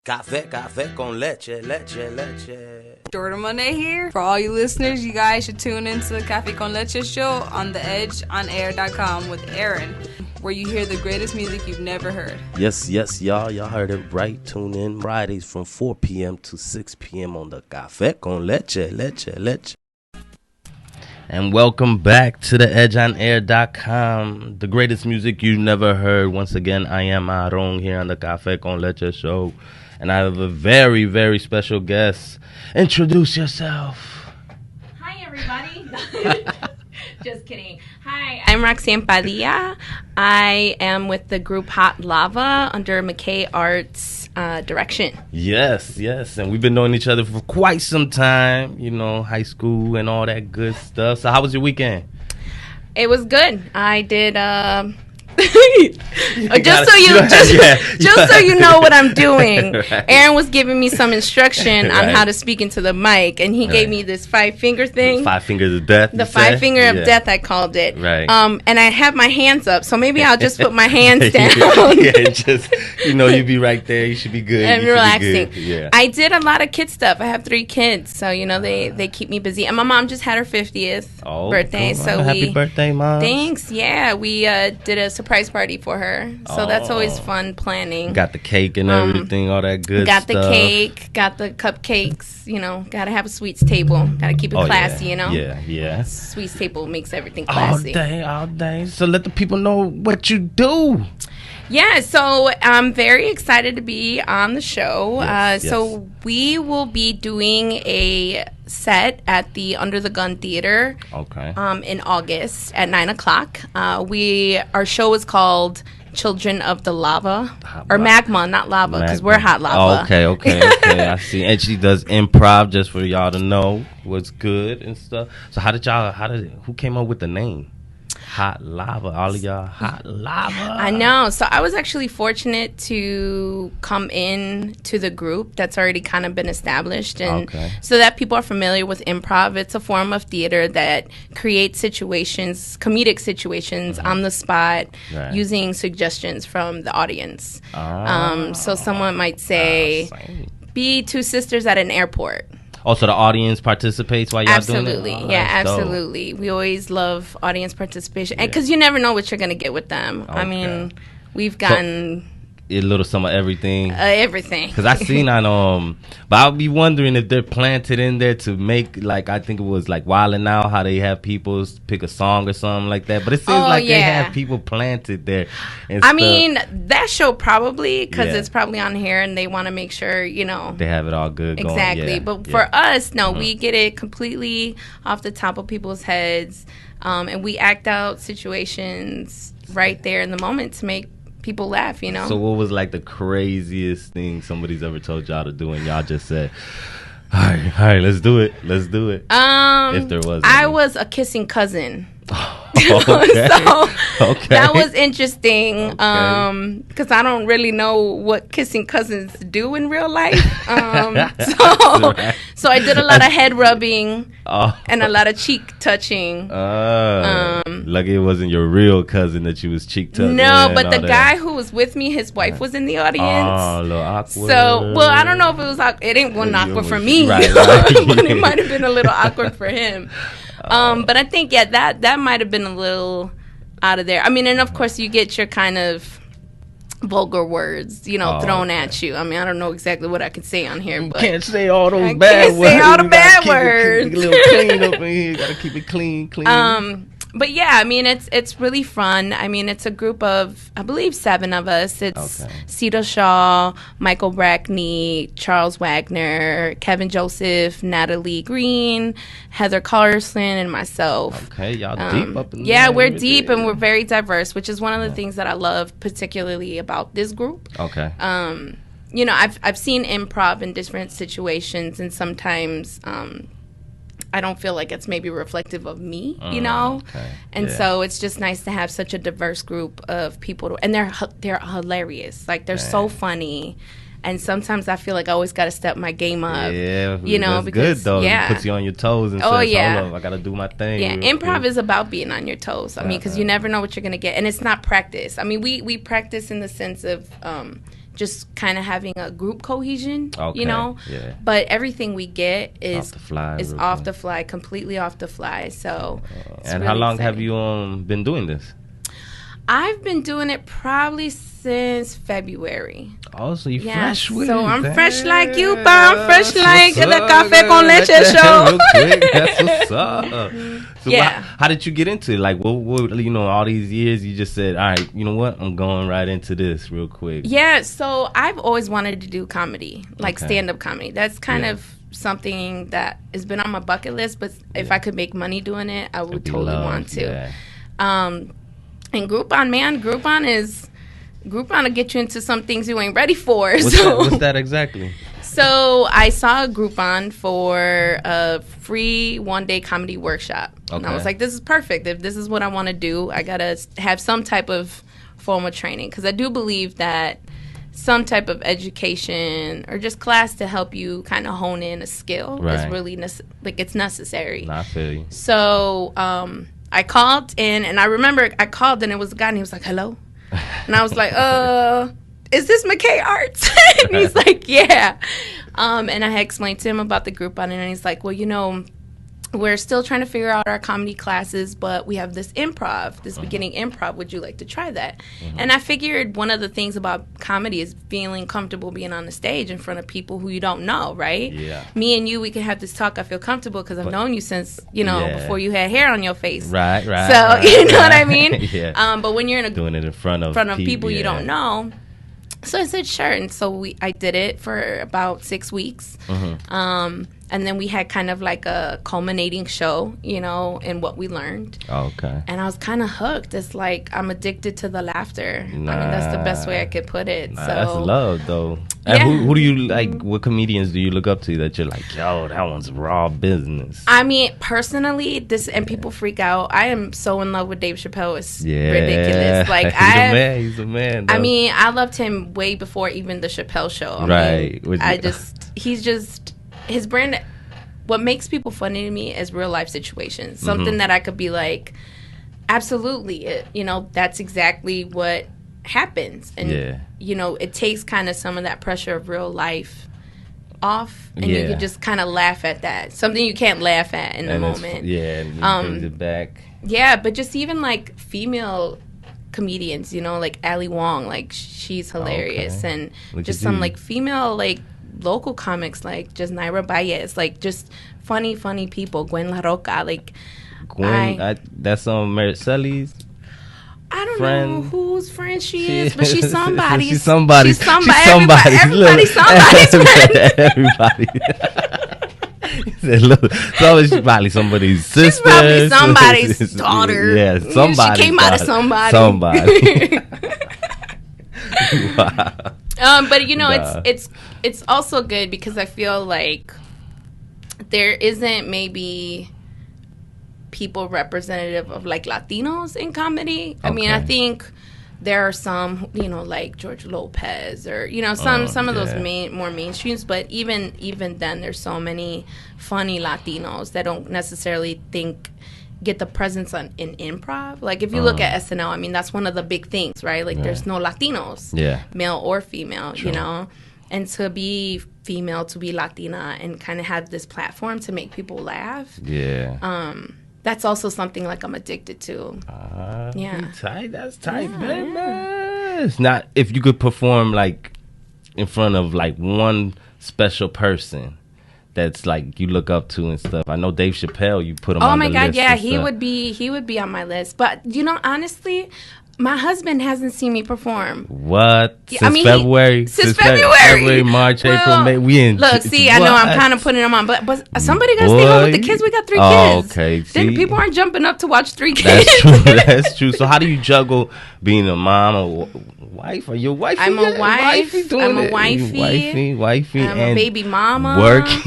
Café con leche, leche, leche. Jordan Monet here. For all you listeners, you guys should tune into the Café con Leche show on the LECHE with Aaron, where you hear the greatest music you've never heard. Yes, y'all. Y'all heard it right. Tune in Fridays from 4 p.m. to 6 p.m. on the Café con leche, leche, leche. And welcome back to the LECHE, the greatest music you've never heard. Once again, I am Aaron here on the Café con Leche show. And I have a very, very special guest. Introduce yourself. Hi, everybody. Just kidding. Hi, I'm Roxanne Padilla. I am with the group Hot Lava under McKay Arts direction. Yes. And we've been knowing each other for quite some time. You know, high school and all that good stuff. So how was your weekend? It was good. I did... so you know what I'm doing. Right. Aaron was giving me some instruction on how to speak into the mic, and he gave me this 5-finger thing. 5 fingers of death. The 5-finger of death, I called it. Right. And I have my hands up, so maybe I'll just put my hands down. Just you be right there. You should be good. And relaxing. Good. Yeah. I did a lot of kid stuff. I have 3 kids, so they keep me busy. And my mom just had her 50th birthday, so happy birthday, Mom. Thanks. Yeah, we did a surprise party for her, so that's always fun planning. Got the cake and everything, all that good got stuff. Got the cake, got the cupcakes. Gotta have a sweets table. Gotta keep it classy. Yeah. Sweets table makes everything classy. All day. So let the people know what you do. Yeah, so I'm very excited to be on the show. So we will be doing a set at the Under the Gun Theater in August at 9 o'clock. Our show is called Children of the Lava, or Magma, not Lava, because we're Hot Lava. Okay, I see. And she does improv, just for y'all to know what's good and stuff. So who came up with the name? Hot Lava, all of y'all Hot Lava. I know. So I was actually fortunate to come in to the group that's already kind of been established, and so that people are familiar with improv. It's a form of theater that creates comedic situations on the spot, using suggestions from the audience. So someone might say, be 2 sisters at an airport. So the audience participates while y'all doing it? Absolutely. We always love audience participation. And because you never know what you're going to get with them. I mean, we've gotten... a little some of everything. Everything. Because I seen on, but I'll be wondering if they're planted in there to make, I think it was like Wildin' Out, how they have people pick a song or something like that. But it seems they have people planted there. I mean, that show probably, because it's probably on here and they want to make sure, they have it all good going. Exactly. But for us, no, we get it completely off the top of people's heads. And we act out situations right there in the moment to make people laugh, So what was the craziest thing somebody's ever told y'all to do and y'all just said, all right, let's do it. If there was I was a kissing cousin. So that was interesting because I don't really know what kissing cousins do in real life. So I did a lot of head rubbing and a lot of cheek touching. Lucky it wasn't your real cousin that you was cheek touching. No, but the guy who was with me, his wife was in the audience. A little awkward. So, I don't know if it was awkward. It ain't awkward for me, but it might have been a little awkward for him. But I think, that might have been a little out of there. I mean, and of course you get your kind of vulgar words, thrown at you. I mean, I don't know exactly what I can say on here, but can't say all those bad words. Say all the bad words. Keep it a little clean up in here. You gotta keep it clean. But yeah, I mean, it's really fun. I mean, it's a group of, I believe, 7 of us. It's Cedar Shaw, Michael Brackney, Charles Wagner, Kevin Joseph, Natalie Green, Heather Carson, and myself. Okay, y'all deep up in there. Yeah, we're deep and we're very diverse, which is one of the things that I love particularly about this group. Okay. I've seen improv in different situations, and sometimes I don't feel like it's maybe reflective of me, And so it's just nice to have such a diverse group of people, and they're hilarious. They're so funny, and sometimes I feel like I always got to step my game up. Yeah, that's because, good though. It puts you on your toes and says, hold up, I got to do my thing. Yeah, improv is about being on your toes. I mean, because you never know what you're going to get, and it's not practice. I mean, we practice in the sense of just kind of having a group cohesion, Okay. you know. Yeah. But everything we get is off the fly, completely off the fly. So, and really how long exciting. have you been doing this? I've been doing it probably since February. Oh, so you fresh with so it. I'm fresh like you, but I'm fresh like the Café con Leche show. Real quick. That's what's up. So Yeah. how did you get into it? Like, what, you know, all these years, you just said, all right, you know what? I'm going right into this real quick. Yeah, so I've always wanted to do comedy, like Okay. stand-up comedy. That's kind Yeah. of something that has been on my bucket list, but if I could make money doing it, I would totally want to. Yeah. And Groupon will get you into some things you ain't ready for. What's that exactly? So I saw a Groupon for a free one-day comedy workshop. And I was like, this is perfect. If this is what I want to do, I got to have some type of formal training. Because I do believe that some type of education or just class to help you kind of hone in a skill is really, it's necessary. I feel you. So I called in, and I remember I called, and it was a guy, and he was like, hello? And I was like, is this McKay Arts? And he's like, yeah. And I had explained to him about the Groupon, and he's like, well, you know, we're still trying to figure out our comedy classes, but we have this beginning improv. Would you like to try that? And I figured one of the things about comedy is feeling comfortable being on the stage in front of people who you don't know, right? Yeah. Me and you, we can have this talk. I feel comfortable because I've known you since, you know, before you had hair on your face. Right. So, you know what I mean? Yeah. But when you're doing it in front of people you don't know. So I said, sure. And so I did it for about 6 weeks. And then we had kind of like a culminating show, you know, in what we learned. Okay. And I was kind of hooked. It's like I'm addicted to the laughter. I mean, that's the best way I could put it. So that's love, though. And who do you like? What comedians do you look up to that you're like, yo, that one's raw business? I mean, personally, and people freak out. I am so in love with Dave Chappelle. It's ridiculous. Like he's a man. Though. I mean, I loved him way before even the Chappelle show. I mean, his brand. What makes people funny to me is real life situations. Something that I could be like, absolutely, you know, that's exactly what happens. And, you know, it takes kind of some of that pressure of real life off. And you can just kind of laugh at that. Something you can't laugh at in the moment. And brings it back. Yeah, but just even like female comedians, you know, like Ali Wong, like she's hilarious. And just some like female, like, local comics like just Naira Baez, like just funny people. Gwen La Roca, like that's on Mariceli's. I don't know whose friend she is, but she's somebody. She's somebody. Everybody's somebody's friend. Everybody. So she's probably somebody's sister. She's probably somebody's daughter. Yeah, somebody. She came out of somebody. Wow. But you know, it's also good because I feel like there isn't maybe people representative of like Latinos in comedy. I mean, I think there are some, you know, like George Lopez or, you know, some of those more mainstreams. But even then, there's so many funny Latinos that don't necessarily get the presence in improv. Like if you look at SNL, I mean, that's one of the big things, right? Like there's no Latinos, male or female, you know? And to be female, to be Latina and kind of have this platform to make people laugh. That's also something like I'm addicted to. Tight. That's tight, man. It's not if you could perform like in front of like one special person that's like you look up to and stuff. I know Dave Chappelle, you put him on the list. Oh my God, yeah, he would be on my list. But you know, honestly, my husband hasn't seen me perform. What? Since February? Since February, March, April, May. We in. Look, see, I know I'm kind of putting him on, but somebody got to stay home with the kids. We got 3 kids. Okay. Then people aren't jumping up to watch 3 kids. That's true. That's true. So how do you juggle being a mom or wife? Are you a wifey? I'm a wife. I'm a wifey. Wifey. I'm a baby mama. Working.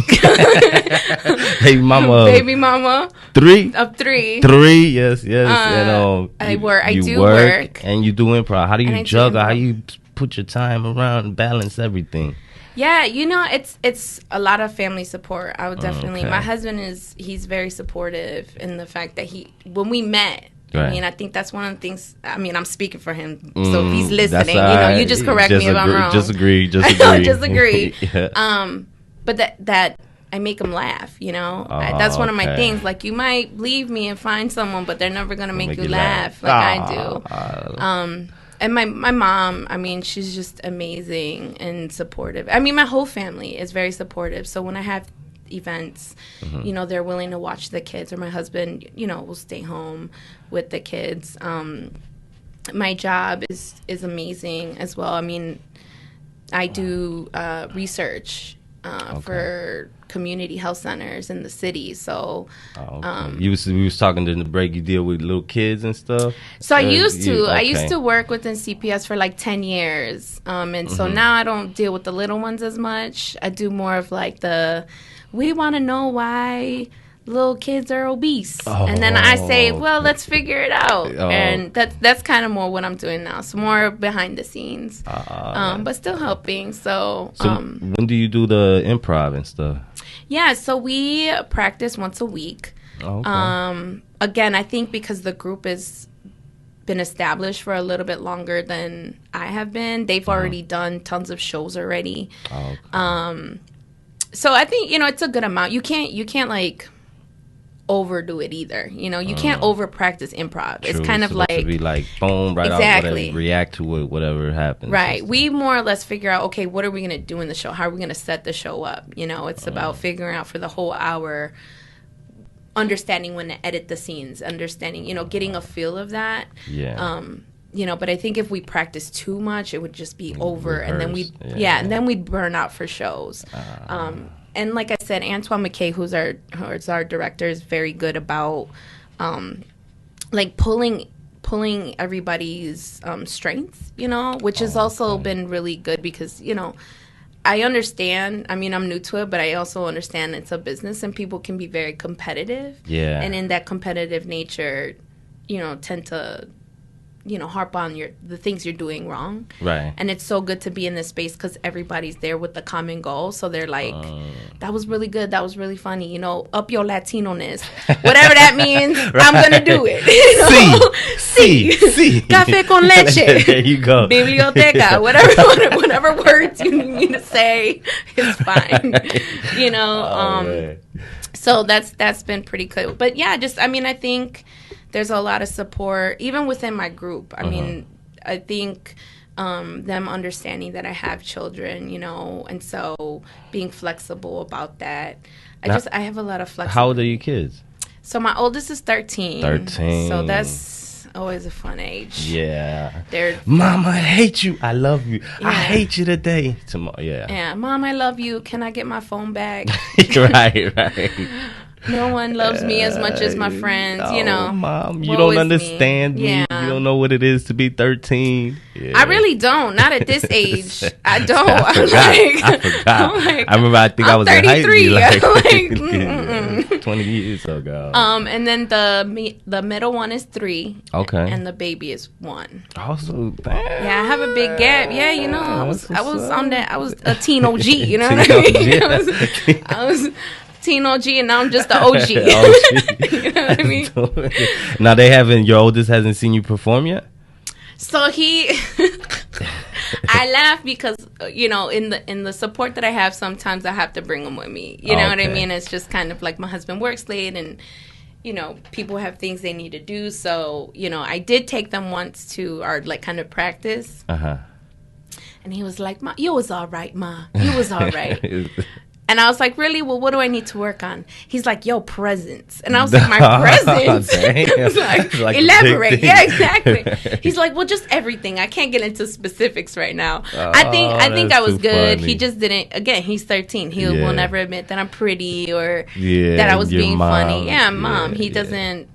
Baby mama. Baby mama. 3? Of 3. 3. Yes. And I work. I do work. And you do improv. How do you juggle? How do you put your time around and balance everything? Yeah, you know, it's a lot of family support. I would definitely. My husband he's very supportive in the fact that when we met, I mean, I think that's one of the things. I mean, I'm speaking for him, so if he's listening, you just correct me if I'm wrong. Just agree. Just agree. Yeah. But that I make them laugh. That's one of my things. Like, you might leave me and find someone, but they're never gonna make you laugh like I do. And my mom, I mean, she's just amazing and supportive. I mean, my whole family is very supportive. So when I have events, they're willing to watch the kids, or my husband, will stay home with the kids. My job is amazing as well. I mean, I do research for community health centers in the city. So we was talking in the break, you deal with little kids and stuff. So I used to work within CPS for like 10 years. And so now I don't deal with the little ones as much. I do more of like we want to know why little kids are obese. And then I say, well, let's figure it out. And that's kind of more what I'm doing now. So more behind the scenes, but still helping. So when do you do the improv and stuff? Yeah, so we practice once a week. Again, I think because the group has been established for a little bit longer than I have been. They've already done tons of shows already. So I think, it's a good amount. You can't like overdo it either. You can't over practice improv. True. It's kind of like to be like boom, right exactly. Out, react to it, whatever happens. Right. We more or less figure out, okay, what are we gonna do in the show? How are we gonna set the show up? It's about figuring out for the whole hour, understanding when to edit the scenes, understanding, getting a feel of that. Yeah. But I think if we practice too much, it would just be over, and then we'd burn out for shows. And like I said, Antoine McKay, who's our director, is very good about like pulling everybody's strengths, which has also been really good because, I understand. I mean, I'm new to it, but I also understand it's a business and people can be very competitive. Yeah. And in that competitive nature, tend to harp on the things you're doing wrong. Right. And it's so good to be in this space because everybody's there with the common goal. So they're like, that was really good. That was really funny. Up your Latino-ness. Whatever that means, right. I'm going to do it. Sí. Café con leche. There you go. Biblioteca. Whatever words you need me to say is fine. So that's been pretty cool. But yeah, I think there's a lot of support, even within my group. I mean, I think them understanding that I have children, and so being flexible about that. I have a lot of flexibility. How old are your kids? So my oldest is 13. 13. So that's always a fun age. Yeah. Mom, I hate you. I love you. Yeah. I hate you today. Tomorrow. Yeah. Yeah. Mom, I love you. Can I get my phone back? Right. No one loves me as much as my friends, Mom, you don't understand me. Yeah. You don't know what it is to be 13. Yeah. I really don't. Not at this age. I don't. I forgot. I remember. I think I was 33. In high school. 20 years ago. And then the middle one is 3. Okay. And the baby is 1. Also, yeah, I have a big gap. Yeah, I was on that. I was a teen OG. You know what I mean? I was teen OG, and now I'm just the OG. You know what I mean? Now your oldest hasn't seen you perform yet? So I laugh because, in the support that I have, sometimes I have to bring them with me. You know what I mean? It's just kind of like my husband works late and, people have things they need to do. So, I did take them once to our, kind of practice. Uh-huh. And he was like, Ma, you was all right, Ma. You was all right. And I was like, really? Well, what do I need to work on? He's like, yo, presence. And I was like, my presence? I was like, elaborate. Yeah, exactly. He's like, well, just everything. I can't get into specifics right now. I think I was good. Funny. He just didn't. Again, he's 13. He will never admit that I'm pretty or that I was being funny. Yeah, Mom. He doesn't,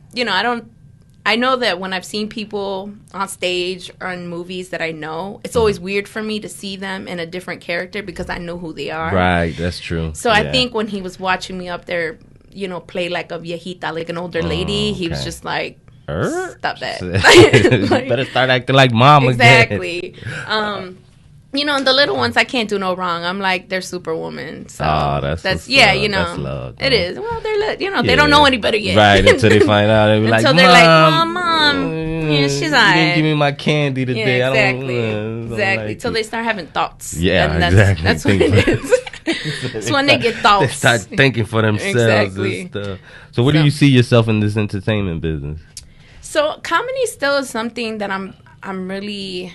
I know that when I've seen people on stage or in movies that I know, it's always weird for me to see them in a different character because I know who they are. Right, that's true. So I think when he was watching me up there, play like a viejita, like an older lady, he was just like, stop that. You better start acting like Mom exactly. again. And the little ones, I can't do no wrong. I'm like, they're Superwoman. So that's that's love. It is. Well, they're they don't know any better yet. Right, until they find out. They be until like, they're like, Mom, she's You didn't give me my candy today. Yeah, exactly. I don't Exactly. like Till it. they start having thoughts. Yeah, and exactly. That's what it is. It's when they get thoughts. They start thinking for themselves Exactly. and stuff. So where do you see yourself in this entertainment business? So comedy still is something that I'm really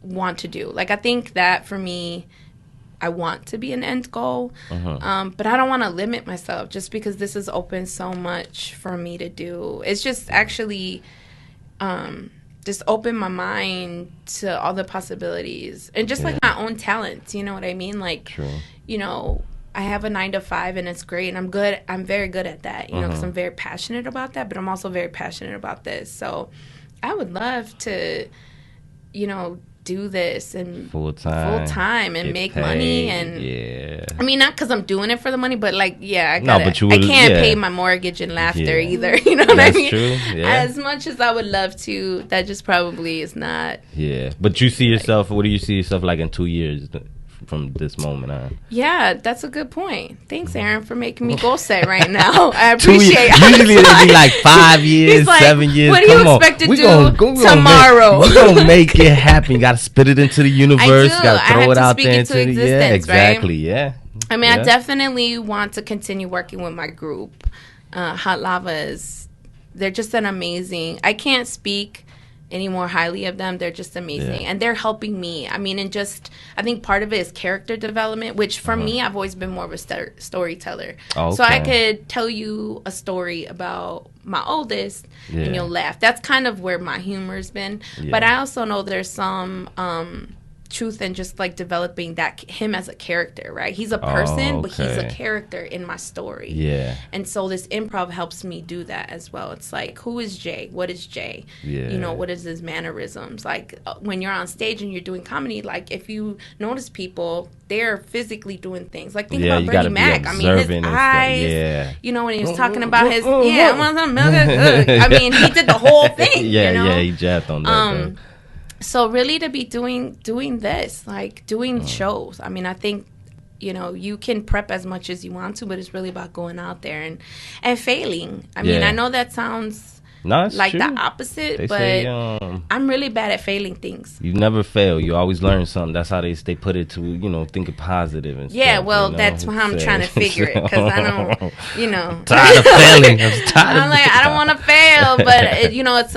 want to do. Like, I think that for me, I want to be an end goal, but I don't want to limit myself just because this has opened so much for me to do. It's just actually just opened my mind to all the possibilities and just like my own talents. You know what I mean? Like, you know, I have a 9-to-5 and it's great and I'm good. I'm very good at that, you know, because I'm very passionate about that, but I'm also very passionate about this. So I would love to, you know, do this and full time and make money. And I mean, not because I'm doing it for the money, but like, I can't pay my mortgage and laughter either. You know what I mean? True. Yeah. As much as I would love to, that just probably is not. Yeah, but you see yourself. What do you see yourself like in 2 years from this moment on? Yeah, that's a good point. Thanks, Aaron, for making me goal set right now. I appreciate it. Usually it'd be like 5 years, like, 7 years. What do you expect to do tomorrow? We're going to make it happen. You got to spit it into the universe. You got to throw it out there. Yeah, exactly. Right? Yeah. I mean, I definitely want to continue working with my group. Hot Lavas, they're just an amazing, I can't speak any more highly of them. They're just amazing, and they're helping me. I mean, and just I think part of it is character development, which for me, I've always been more of a storyteller. So I could tell you a story about my oldest, and you'll laugh. That's kind of where my humor's been. But I also know there's some truth in just like developing him as a character, right? He's a person, but he's a character in my story. Yeah. And so this improv helps me do that as well. It's like, who is Jay? What is Jay? Yeah. You know, what is his mannerisms? Like when you're on stage and you're doing comedy, like if you notice people, they're physically doing things. Like think about Bernie Mac. I mean, his eyes. You know, when he was talking about his I want some milk. I mean, he did the whole thing. You know? He jabbed on that. So really to be doing this, like doing shows, I mean, I think, you know, you can prep as much as you want to, but it's really about going out there and failing. I mean, I know that sounds like true. The opposite, but I'm really bad at failing things. You never fail. You always learn something. That's how they put it to, you know, thinking positive and stuff. Well, you know? That's how I'm trying to figure it because I don't, you know. Tired of failing. I'm like, I don't want to fail, but, you know, it's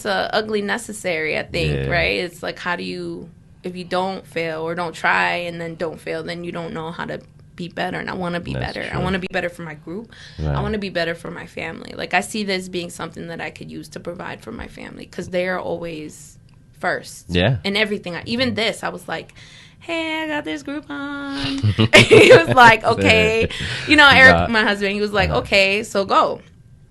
a ugly necessary, I think, right? It's like, how do you, if you don't fail or don't try and then don't fail, then you don't know how to be better. And I want to be better. True. I want to be better for my group. I want to be better for my family. Like I see this being something that I could use to provide for my family because they are always first. Yeah. In everything. Even this, I was like, hey, I got this group on. He was like, okay. You know, Eric, my husband, he was like, okay, so go.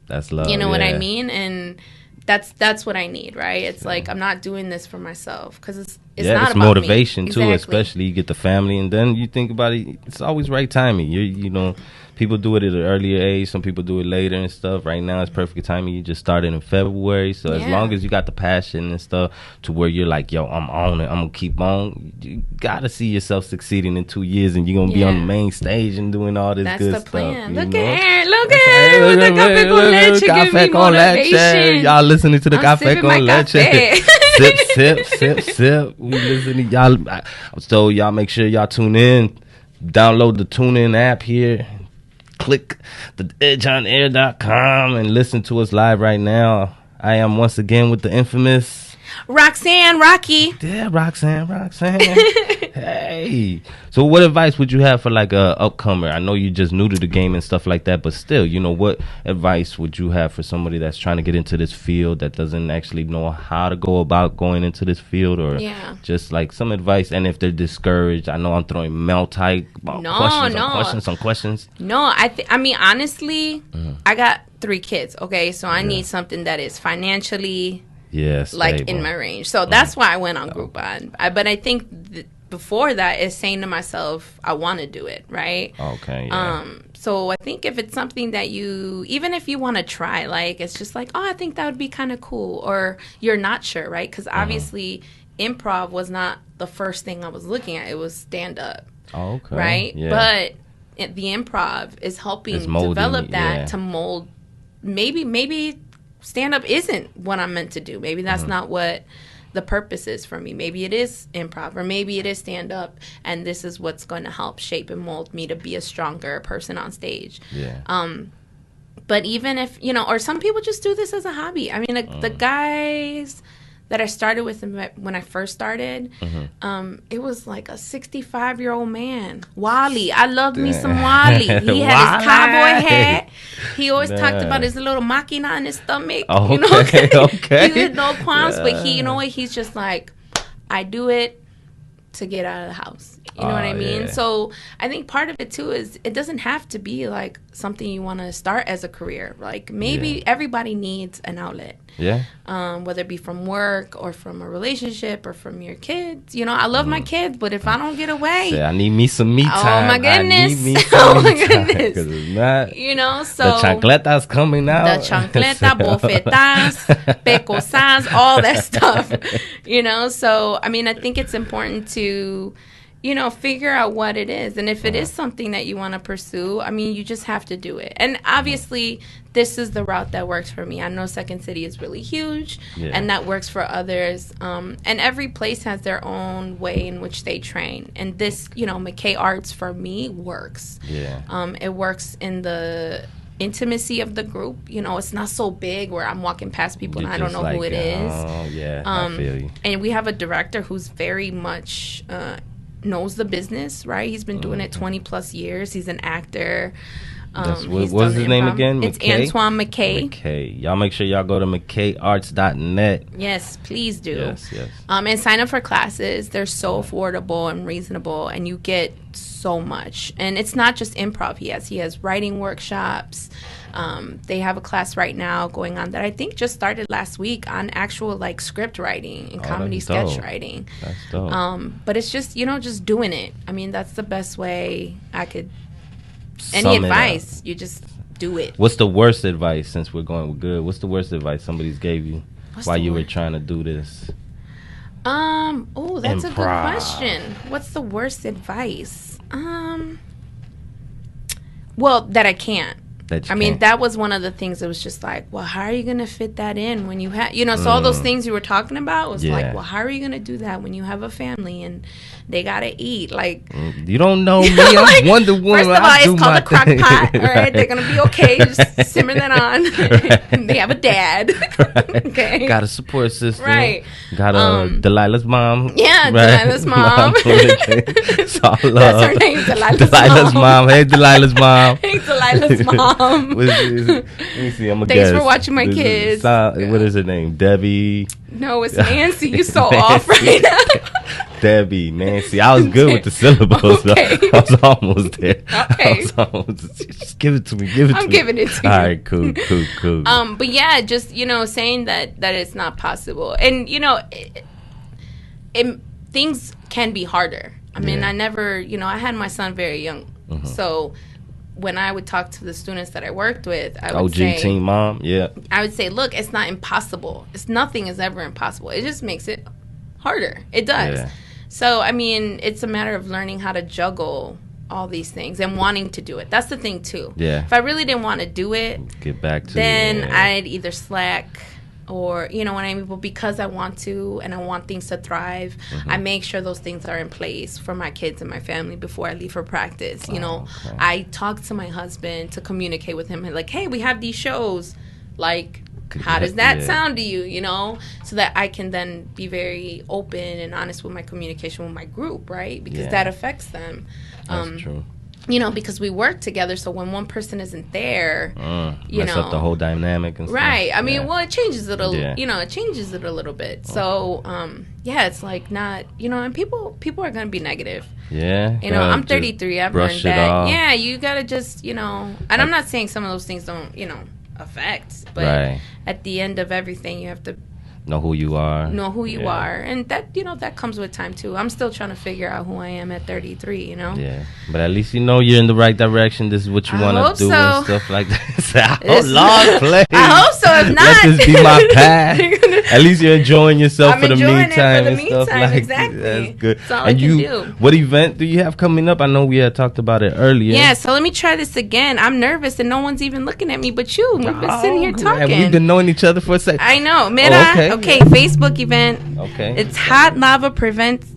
That's love. You know what I mean? And that's what I need, right? It's like I'm not doing this for myself because it's not about motivation me. too, especially you get the family and then you think about it. It's always right timing. You know, people do it at an earlier age. Some people do it later and stuff. Right now, it's perfect timing. You just started in February, so as long as you got the passion and stuff to where you're like, yo, I'm on it. I'm gonna keep on. You gotta see yourself succeeding in 2 years, and you're gonna be on the main stage and doing all this good stuff. That's the plan. Look at Aaron. Look at Aaron with the Café con Leche. Give me motivation. Y'all listening to the Café con Leche. Sip. We listening, y'all. So y'all make sure y'all tune in. Download the TuneIn app here. Click the edgeonair.com and listen to us live right now. I am once again with the infamous Rockie. Yeah, Roxanne. Hey. So what advice would you have for like a upcomer? I know you're just new to the game and stuff like that, but still, you know, what advice would you have for somebody that's trying to get into this field that doesn't actually know how to go about going into this field, or just like some advice? And if they're discouraged, I know I'm throwing questions. No, I mean, honestly, I got 3 kids, okay? So I need something that is financially like in my range. So that's why I went on Groupon. But I think before that is saying to myself, I want to do it, right? Okay. So I think if it's something that even if you want to try, like it's just like, oh, I think that would be kind of cool, or you're not sure, right? Because obviously improv was not the first thing I was looking at. It was stand up. Okay. Right? Yeah. But the improv is helping develop that to mold maybe stand-up isn't what I'm meant to do. Maybe that's not what the purpose is for me. Maybe it is improv, or maybe it is stand-up, and this is what's going to help shape and mold me to be a stronger person on stage. But even if, or some people just do this as a hobby. I mean, the guys that I started with when I first started, it was like a 65-year-old man, Wally. I loved me some Wally. He had his cowboy hat. He always talked about his little machina in his stomach. Okay. He had no qualms, but he's just like, I do it to get out of the house. You know what I mean? Yeah. So I think part of it too is it doesn't have to be like something you want to start as a career. Like maybe everybody needs an outlet. Yeah. Whether it be from work or from a relationship or from your kids. I love my kids, but if I don't get away, I need me some me time. Oh my goodness. Oh my goodness. Because it's not. So the chancleta's coming out. The chancleta, bofetas, pecosas, all that stuff. So I mean, I think it's important to figure out what it is. And if it is something that you want to pursue, I mean, you just have to do it. And obviously, this is the route that works for me. I know Second City is really huge, and that works for others. And every place has their own way in which they train. And this, McKay Arts, for me, works. Yeah. It works in the intimacy of the group. It's not so big where I'm walking past people and I don't know who it is. Oh, yeah, I feel you. And we have a director who's very much... knows the business, right? He's been doing it 20 plus years. He's an actor. What's his name again? It's Antoine McKay. McKay. Y'all make sure y'all go to McKayArts.net. Yes, please do. Yes. And sign up for classes. They're so affordable and reasonable, and you get so much. And it's not just improv. He has writing workshops. They have a class right now going on that I think just started last week on actual like script writing and comedy sketch writing. That's dope. But it's just, just doing it. I mean, that's the best way I could. Any advice, you just do it. What's the worst advice, since we're going good? What's the worst advice somebody's gave you while you were trying to do this? Oh, that's a good question. What's the worst advice? Well, that I can't. I mean, that was one of the things that was just like, well, how are you going to fit that in when you have, so all those things you were talking about was like, well, how are you going to do that when you have a family and they got to eat? Like, you don't know me. I'm Wonder Woman. First of all, it's called a crock pot. All right. They're going to be okay. Just simmer that on. They have a dad. Okay. Got a support system. Right. Got Delilah's mom. Yeah. Right? Delilah's mom. It's all love. That's her name. Delilah's mom. Hey, Delilah's mom. Hey, Delilah's mom. Let me see. I'm a Thanks for watching my kids. What is her name? Debbie. No, it's Nancy. You're so off right now. Debbie, Nancy. I was good with the syllables. Okay. I was almost there. Okay. Just give it to me. I'm giving it to you. All right, cool. But yeah, just saying that it's not possible, and things can be harder. I mean, I never, I had my son very young, so. When I would talk to the students that I worked with, I would say... OG Team Mom, yeah. I would say, look, it's not impossible. Nothing is ever impossible. It just makes it harder. It does. Yeah. So, I mean, it's a matter of learning how to juggle all these things and wanting to do it. That's the thing, too. Yeah. If I really didn't want to do it... Get back to then I'd either slack... Or, what I mean? But because I want to and I want things to thrive, I make sure those things are in place for my kids and my family before I leave for practice. I talk to my husband to communicate with him. Like, hey, we have these shows. Like, how does that sound to you, So that I can then be very open and honest with my communication with my group, right? Because that affects them. That's true. Because we work together, so when one person isn't there, mess up the whole dynamic and stuff. Right. I mean, well, it changes it it changes it a little bit. So, it's like not, and people are going to be negative. Yeah. I'm 33. I've learned that. Off. Yeah, you got to just, and I'm not saying some of those things don't, affect, but at the end of everything, you have to know who you are. And that, that comes with time too. I'm still trying to figure out who I am at 33, Yeah. But at least you're in the right direction. This is what you want to do and stuff like that. I hope so. If not. Let this be my path. At least you're enjoying yourself for the enjoying meantime. It for the meantime, stuff like exactly. That's good. That's all and I can do. What event do you have coming up? I know we had talked about it earlier. Yeah, so let me try this again. I'm nervous and no one's even looking at me but you. We've been sitting here talking. We've been knowing each other for a second. I know. Mira, okay, Facebook event. Okay. It's Hot Lava Presents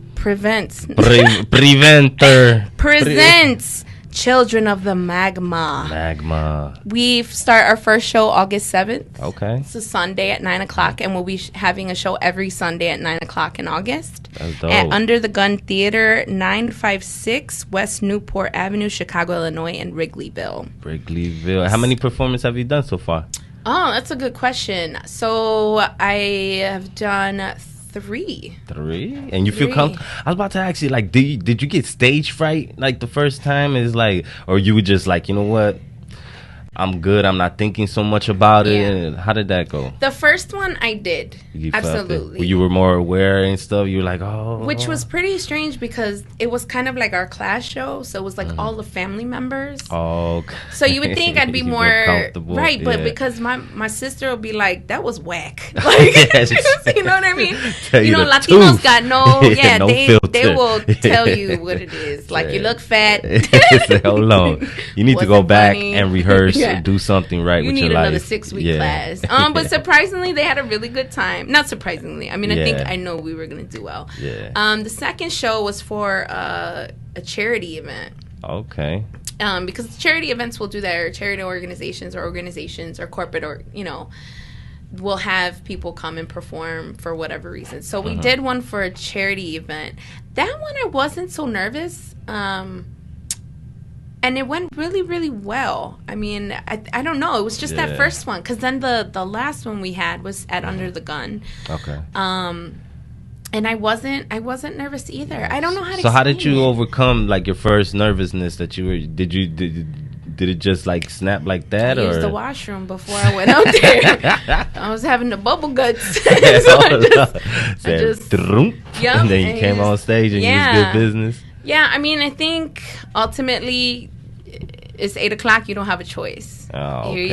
Children of the Magma. We start our first show August 7th. Okay. It's a Sunday at 9 o'clock, and we'll be having a show every Sunday at 9 o'clock in August. That's dope. At Under the Gun Theater, 956 West Newport Avenue, Chicago, Illinois, and Wrigleyville. How many performances have you done so far? Oh, that's a good question. So I have done 3. And you feel comfortable? I was about to ask you, like, did you get stage fright like the first time? Is like, or you were just like, you know what, I'm good, I'm not thinking so much about it. How did that go? The first one I did. Absolutely. You were more aware and stuff. You were like, oh. Which was pretty strange because it was kind of like our class show. So it was like all the family members. Oh. Okay. So you would think I'd be more comfortable. Right, but because my sister will be like, that was whack. Like, you know what I mean? You know, Latinos truth. Got no, no they will tell you what it is. Like, you look fat. Hold on. You need to go back and rehearse. Do something right with your life. You need another 6-week class. But surprisingly, they had a really good time. Not surprisingly. I mean, I know we were going to do well. Yeah. The second show was for a charity event. Okay. Because charity events will do that, or charity organizations or corporate, or, you know, we'll have people come and perform for whatever reason. So we did one for a charity event. That one I wasn't so nervous. And it went really, really well. I mean, I don't know. It was just that first one. Because then the last one we had was at Under the Gun. Okay. And I wasn't nervous either. I don't know how to. So how did you overcome like your first nervousness that you were? Did it just like snap like that? I used the washroom before I went out there. I was having the bubble guts. So I just and then you came on stage and you was good business. Yeah, I mean, I think ultimately it's 8 o'clock. You don't have a choice. Oh, okay,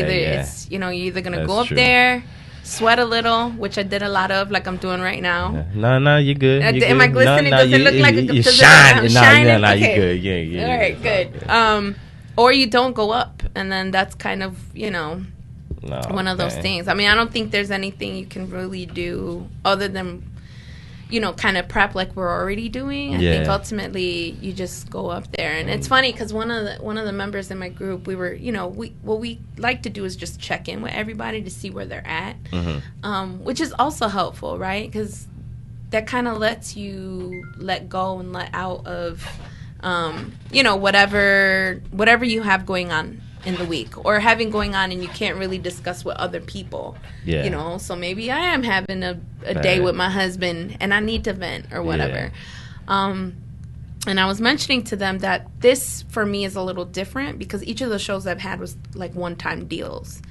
you're either gonna go up there, sweat a little, which I did a lot of, like I'm doing right now. No, you're good. Am I glistening? Does it look like you're shining? Shining? Okay. You're good. Yeah. All right, good. Okay. Or you don't go up, and then that's kind of one of those things. I mean, I don't think there's anything you can really do other than kind of prep like we're already doing. I think ultimately you just go up there, and it's funny because one of the members in my group, we were, what we like to do is just check in with everybody to see where they're at, which is also helpful, right? Because that kind of lets you let go and let out of, whatever you have going on in the week or having going on, and you can't really discuss with other people. So maybe I am having a day with my husband and I need to vent or whatever. And I was mentioning to them that this for me is a little different because each of the shows I've had was like one-time deals.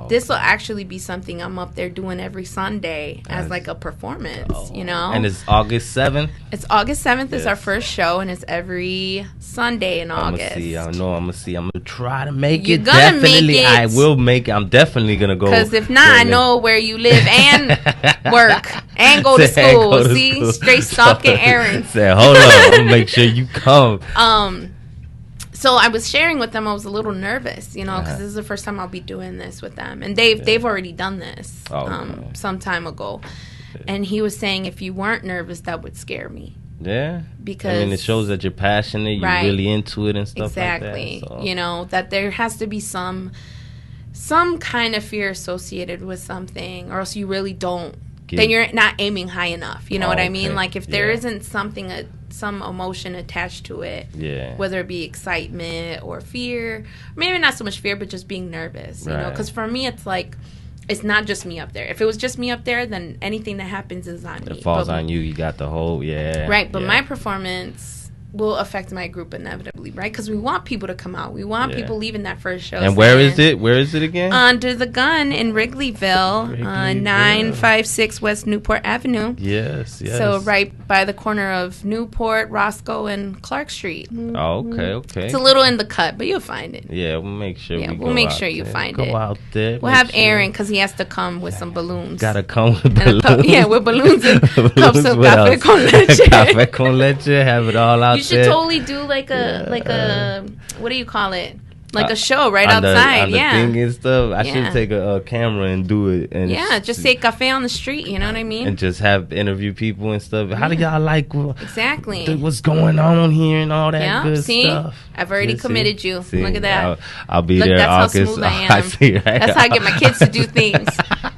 This will actually be something I'm up there doing every Sunday as like a performance, And it's August 7th? It's August 7th is our first show, and it's every Sunday in August. I'm going to see. I'm going to try to make You're it. Gonna definitely, make it. I will make it. I'm definitely going to go. Because if not, I know where you live and work and go to school. See? Straight stalking errands. Say, hold on. I'm going to make sure you come. So I was sharing with them. I was a little nervous, because this is the first time I'll be doing this with them, and they've already done this some time ago. And he was saying if you weren't nervous, that would scare me. Yeah, because it shows that you're passionate, you're really into it and stuff exactly. like that. So. That there has to be some kind of fear associated with something, or else you really don't. Then you're not aiming high enough. You know what I mean? Like if there isn't something, some emotion attached to it, whether it be excitement or fear, maybe not so much fear, but just being nervous. Because for me, it's like it's not just me up there. If it was just me up there, then anything that happens is on me. It falls on you. You got the whole right. But my performance, will affect my group inevitably, right? Because we want people to come out. We want people leaving that first show. And where is it? Where is it again? Under the Gun in Wrigleyville, 956 West Newport Avenue. Yes. So right by the corner of Newport, Roscoe, and Clark Street. Oh, okay. It's a little in the cut, but you'll find it. Yeah, we'll make sure. Yeah, we'll make sure you find it. Go out there. We'll have Aaron because he has to come with some balloons. Gotta come with balloons. With balloons and cups of café con leche. Café con leche. Have it all out there. You should totally do like a what do you call it? Like a show right outside, on the thing and stuff. I should take a camera and do it. And just say cafe on the street. You know what I mean? And just have interview people and stuff. How do y'all like exactly what's going on here and all that good stuff? I've already committed you. Look at that. I'll be there. That's August. how smooth I am. That's how I get my kids to do things.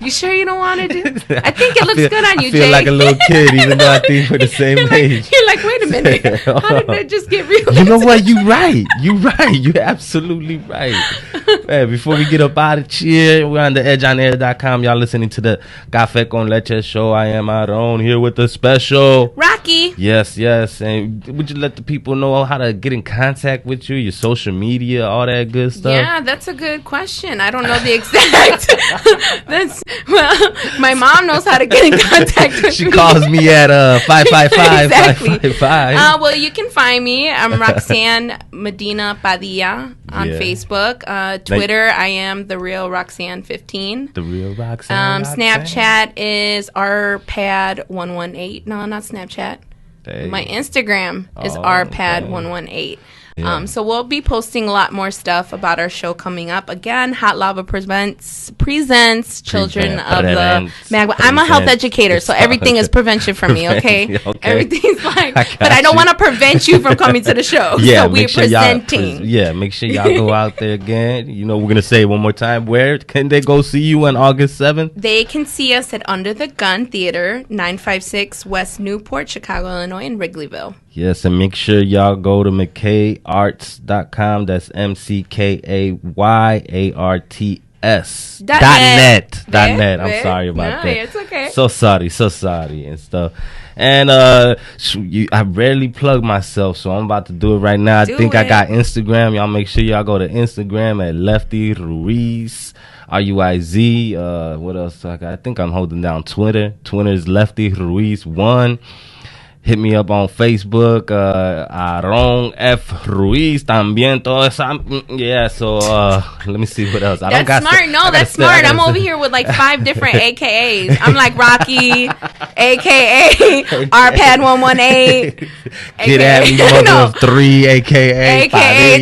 You sure you don't want to do? I think it looks good on you, Jay. I feel like a little kid, even though I think we're the same age. You're like, wait a minute. How did that just get real? You know what? You're right. You're absolutely right. Man, before we get up out of here, we're on the edgeonair.com. Y'all listening to the Café con Leche show. I am Aaron here with the special Rockie. Yes. And would you let the people know how to get in contact with you, your social media, all that good stuff? Yeah, that's a good question. I don't know the exact. My mom knows how to get in contact with me. She calls me at 555 exactly. 555. Well, you can find me. I'm Roxanne Medina Padilla on Facebook. Twitter, I am the real Roxanne 15. The real Roxanne. Snapchat is rpad118. No, not Snapchat. My Instagram is rpad118. Yeah. So we'll be posting a lot more stuff about our show coming up. Again, Hot Lava presents Children of the Magma. I'm a health educator, so everything is prevention for me, okay? Everything's like, but I don't want to prevent you from coming to the show. Yeah, so we're presenting. Make sure y'all go out there again. You know, we're going to say it one more time. Where can they go see you on August 7th? They can see us at Under the Gun Theater, 956 West Newport, Chicago, Illinois, in Wrigleyville. Yes, and make sure y'all go to McKayArts.com. That's McKayArts. .net. I'm sorry about that. It's okay. So sorry and stuff. And I rarely plug myself, so I'm about to do it right now. I think I got Instagram. Y'all make sure y'all go to Instagram at Lefty Ruiz. Ruiz. What else I got? I think I'm holding down Twitter. Twitter is Lefty Ruiz 1. Hit me up on Facebook, Aaron F. Ruiz también, todo eso. Let me see what else. That's smart. I'm over here with like 5 different AKAs. I'm like Rockie, AKA Rpad118. Get at me, mother of 3, AKA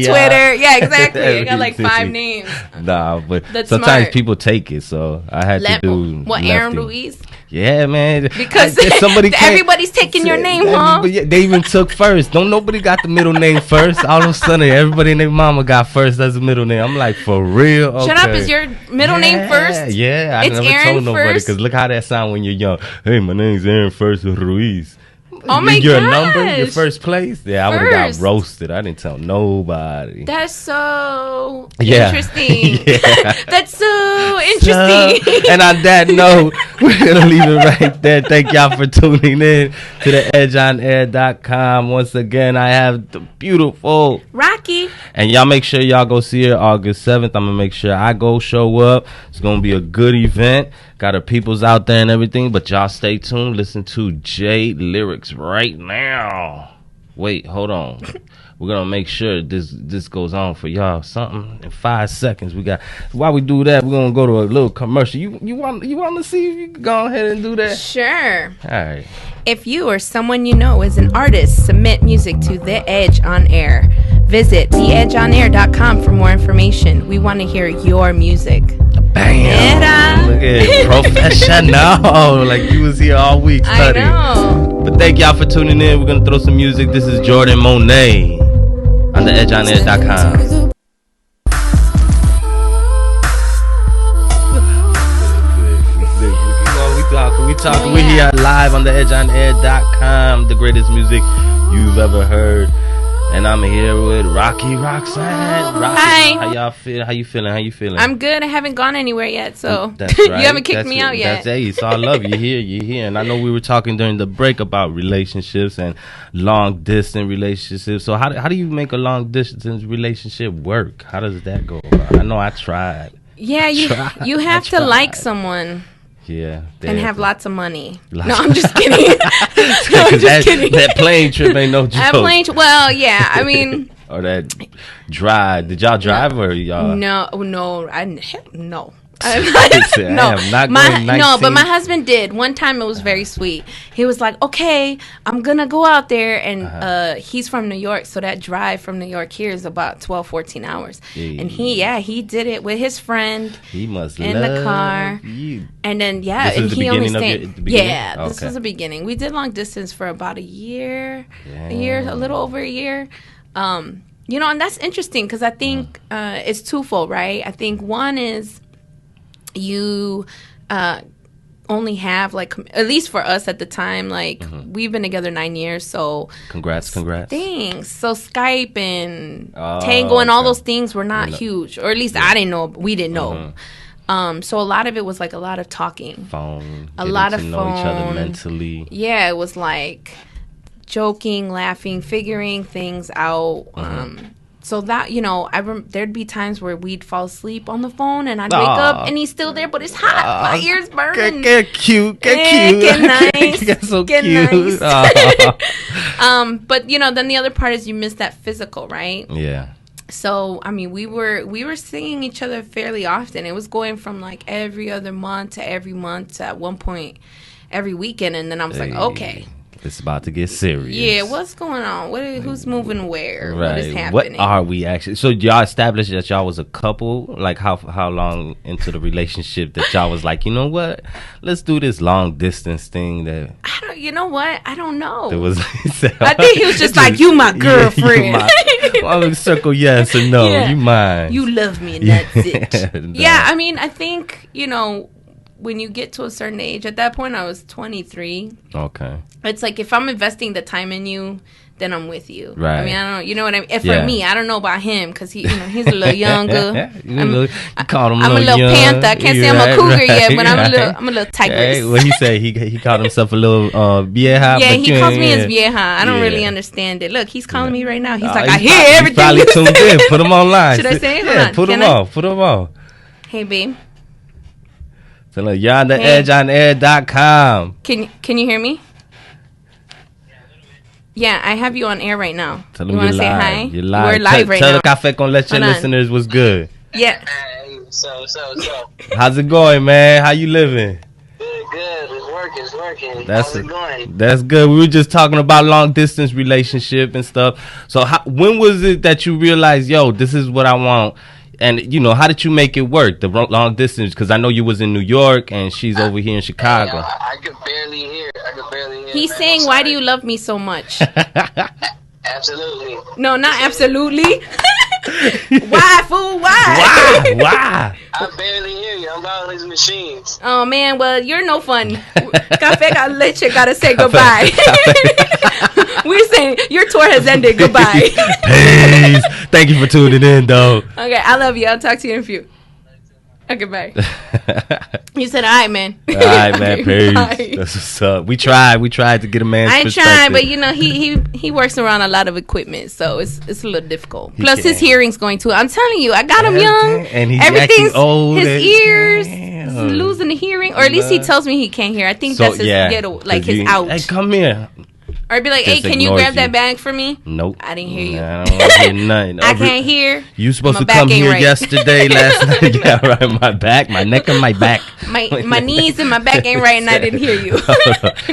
Twitter. Yeah, exactly. I got like 5 names. Nah, but that's sometimes smart. people take it, so I had to do Aaron Ruiz? Yeah, man. Because everybody's taking your name, huh? They even took first. Nobody got the middle name first. All of a sudden, everybody and their mama got first as a middle name. I'm like, for real? Okay. Shut up. Is your middle name first? Yeah. It's never Aaron told nobody first? because look how that sound when you're young. Hey, my name's Aaron First Ruiz. Oh my your gosh. number, your first place. Yeah, I would have got roasted. I didn't tell nobody. That's so interesting. That's so interesting. And on that note, we're gonna leave it right there. Thank y'all for tuning in to the edgeonair.com. Once again, I have the beautiful Rockie. And y'all make sure y'all go see her August 7th. I'm gonna make sure I go show up. It's gonna be a good event. Got her peoples out there and everything, but y'all stay tuned. Listen to J lyrics right now. Wait, hold on. We're gonna make sure this goes on for y'all. Something in 5 seconds. While we do that, we're gonna go to a little commercial. You want to see if you can go ahead and do that? Sure. All right. If you or someone you know is an artist, submit music to The Edge on Air. Visit theedgeonair.com for more information. We want to hear your music. Bam! Look at it. Professional. Like you was here all week studying. I know. But thank y'all for tuning in. We're going to throw some music. This is Jordan Monet on the edgeonair.com. We talking. We're here live on the edgeonair.com. The greatest music you've ever heard. And I'm here with Rockie, Roxanne. Rocky, Hi. How y'all feel? How you feeling? I'm good. I haven't gone anywhere yet, so That's right. you haven't kicked me out yet. So I love you here. And I know we were talking during the break about relationships and long distance relationships. So how do you make a long distance relationship work? How does that go? I know I tried. Yeah, you have to like someone. Yeah. And have lots of money. No, I'm just kidding. That plane trip ain't no joke. Well, yeah, I mean. Or that drive. Did y'all drive or y'all? No. No, but my husband did. One time it was very sweet. He was like, okay, I'm going to go out there. And he's from New York. So that drive from New York here is about 12, 14 hours. Yeah. And he did it with his friend. He must in the car. You. And then, this and was he the only stayed. This was the beginning. We did long distance for about a year, a little over a year. And that's interesting because I think it's twofold, right? I think one is you only have, like, at least for us at the time, like, we've been together 9 years, so congrats thanks. So Skype and Tango and all those things were not huge, or at least I didn't know. We didn't know. So a lot of it was like a lot of talking, phone, a lot of know each other mentally. Yeah, it was like joking, laughing, figuring things out. So that, there'd be times where we'd fall asleep on the phone and I'd wake up and he's still there, but it's hot. My ears burning. Get cute. Get nice. Get so get cute. Nice. But then the other part is you miss that physical, right? Yeah. So, I mean, we were seeing each other fairly often. It was going from like every other month to every month to at one point every weekend. And then I was like, okay. It's about to get serious. Yeah, what's going on? Who's moving where? Right. What is happening? What are we actually? So y'all established that y'all was a couple? Like how long into the relationship that y'all was like, you know what? Let's do this long distance thing. That you know what? I don't know. It was. I think he was just like, you my girlfriend. I'm gonna circle yes or no. Yeah. You mine. You love me and that's it. Yeah, I mean, I think when you get to a certain age, at that point I was 23. Okay. It's like if I'm investing the time in you, then I'm with you. Right. I mean, I don't know. You know what I mean? For me, I don't know about him because he's a little younger. I'm a little panther. I can't say I'm a cougar yet, but I'm a little tigress. Hey, what he say? He called himself a little vieja. Yeah, he calls me his vieja. I don't really understand it. Look, he's calling me right now. He's like, I hear everything. Probably tuned in. Put him online. Should I say it? Yeah, put him on. Put him on. Hey, babe. So look, you're on the edgeonair.com. Can you hear me? Yeah, I have you on air right now. Tell them you want to say hi? You're live. We're live right now. now. Tell the Café con Leche listeners what's good. Yeah. So. How's it going, man? How you living? Good. It's working. How's it going? That's good. We were just talking about long distance relationship and stuff. So when was it that you realized, yo, this is what I want? And, how did you make it work, the long distance? Because I know you was in New York and she's over here in Chicago. I could barely hear. He's saying, why do you love me so much? Absolutely. No, not absolutely. Why, fool? Why? Why? I barely hear you. I'm about these machines. Oh, man. Well, you're no fun. Café con Leche gotta say goodbye. We're saying your tour has ended. Goodbye. Peace. Thank you for tuning in, though. Okay, I love you. I'll talk to you in a few. Okay, bye. You said, all right, man. All right, man. Peace. Bye. That's what's up. We tried to get a man's perspective. I tried, but he works around a lot of equipment, so it's a little difficult. Plus, his hearing's going too. I'm telling you, I got him young. And he's everything's old. His ears losing the hearing, or at least he tells me he can't hear. I think that's his his out. Hey, come here. Or be like, hey, can you grab that bag for me? Nope. I didn't hear you. I don't hear nothing. I can't hear. You supposed to come here yesterday, last night. Yeah, right. My back, my neck, and my back. My knees and my back ain't right, and I didn't hear you.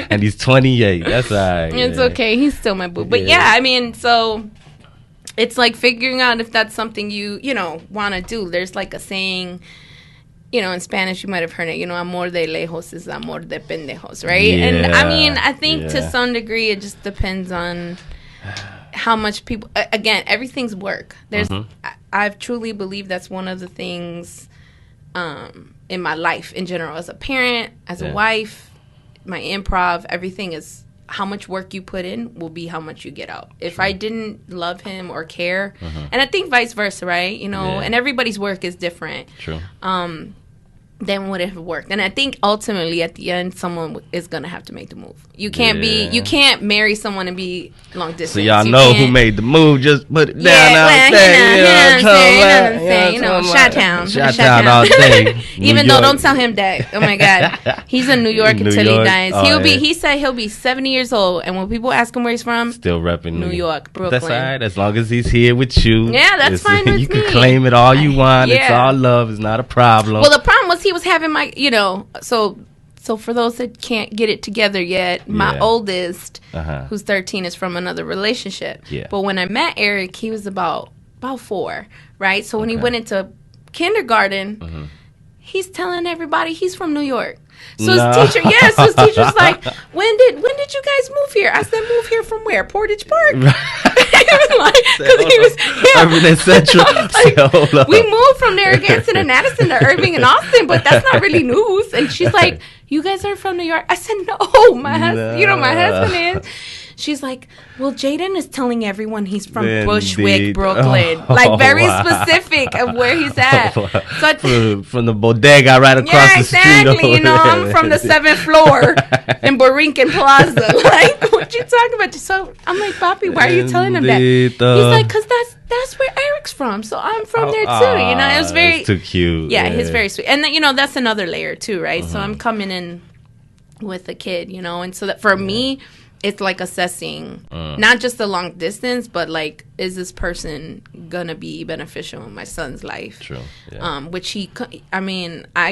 And he's 28. That's all right. It's okay. He's still my boo. But yeah, I mean, so it's like figuring out if that's something you want to do. There's like a saying, in Spanish, you might have heard it, amor de lejos is amor de pendejos, right? Yeah, and I mean, I think to some degree it just depends on how much people, again, everything's work. I truly believe that's one of the things in my life in general, as a parent, as a wife, my improv, everything is how much work you put in will be how much you get out. If I didn't love him or care, and I think vice versa, right? You know, and everybody's work is different. True. Then would it have worked? And I think ultimately at the end, someone is gonna have to make the move. You can't you can't marry someone and be long distance. So y'all know who made the move. Just put it down out there. You know, Chi-Town. Chi-Town all day. Even though, don't tell him that. Oh my God, he's in New York until he dies. He said he'll be 70 years old, and when people ask him where he's from, still repping New York, Brooklyn. That's all right, as long as he's here with you. Yeah, that's fine with you me. can claim it all you want. It's all love. It's not a problem. Well, the problem was he was having my, you know, so for those that can't get it together yet, my oldest, who's 13, is from another relationship. Yeah. But when I met Eric, he was about 4, right? So when he went into kindergarten, he's telling everybody he's from New York. So his teacher's like, when did you guys move here? I said, move here from where? Portage Park. Urban Central. We moved from Narragansett and Addison to Irving and Austin, but that's not really news. And she's like, you guys are from New York? I said, no, my husband is. She's like, well, Jaden is telling everyone he's from Bushwick, Brooklyn. Very specific of where he's at. So from the bodega right across the street. Exactly. You know, I'm from the 7th floor in Borinquen Plaza. Like, what you talking about? So I'm like, Papi, why are you telling him that? He's like, because that's where Eric's from. So I'm from there too. You know, it was very too cute. Yeah, he's very sweet. And then, you know, that's another layer too, right? So I'm coming in with a kid, you know, and so that for me, it's like assessing not just the long distance, but like, is this person gonna be beneficial in my son's life? True. Yeah. Which I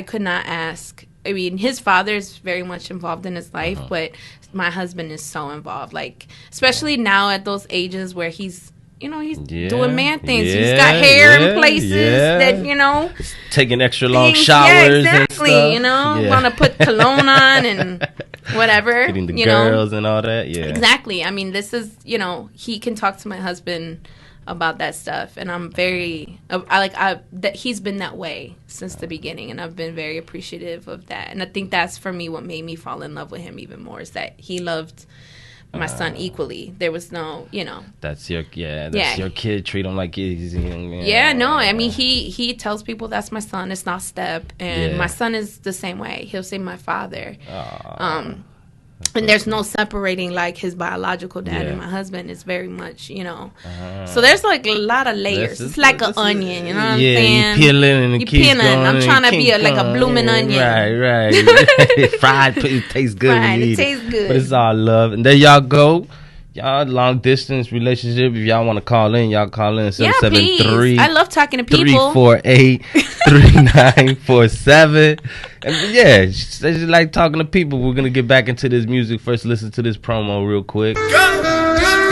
could not ask. I mean, his father is very much involved in his life, but my husband is so involved. Like, especially now at those ages where he's, you know, he's doing man things. He's got hair in places that, you know, taking extra long showers. Yeah, exactly. And stuff. You know, want to put cologne on and whatever. Getting the girls and all that. Yeah, exactly. I mean, this is, you know, he can talk to my husband about that stuff, and I'm very, that he's been that way since the beginning, and I've been very appreciative of that. And I think that's for me what made me fall in love with him even more, is that he loved my son equally. There was no, you know. That's your kid. Treat him like he's young man. Yeah, no. I mean, he tells people that's my son. It's not Step, and my son is the same way. He'll say my father. And there's no separating like his biological dad and my husband. Is very much, you know. So there's like a lot of layers. It's like an onion, you know what I'm saying? Yeah, you peeling and it keeps going. I'm trying to be like a blooming onion. Right. Fried, it tastes good. Right, it tastes good. But it's all love. And there y'all go. Y'all long distance relationship. If y'all want to call in, y'all call in 773. I love talking to people. 348-3947. And they just like talking to people. We're gonna get back into this music. First, listen to this promo real quick.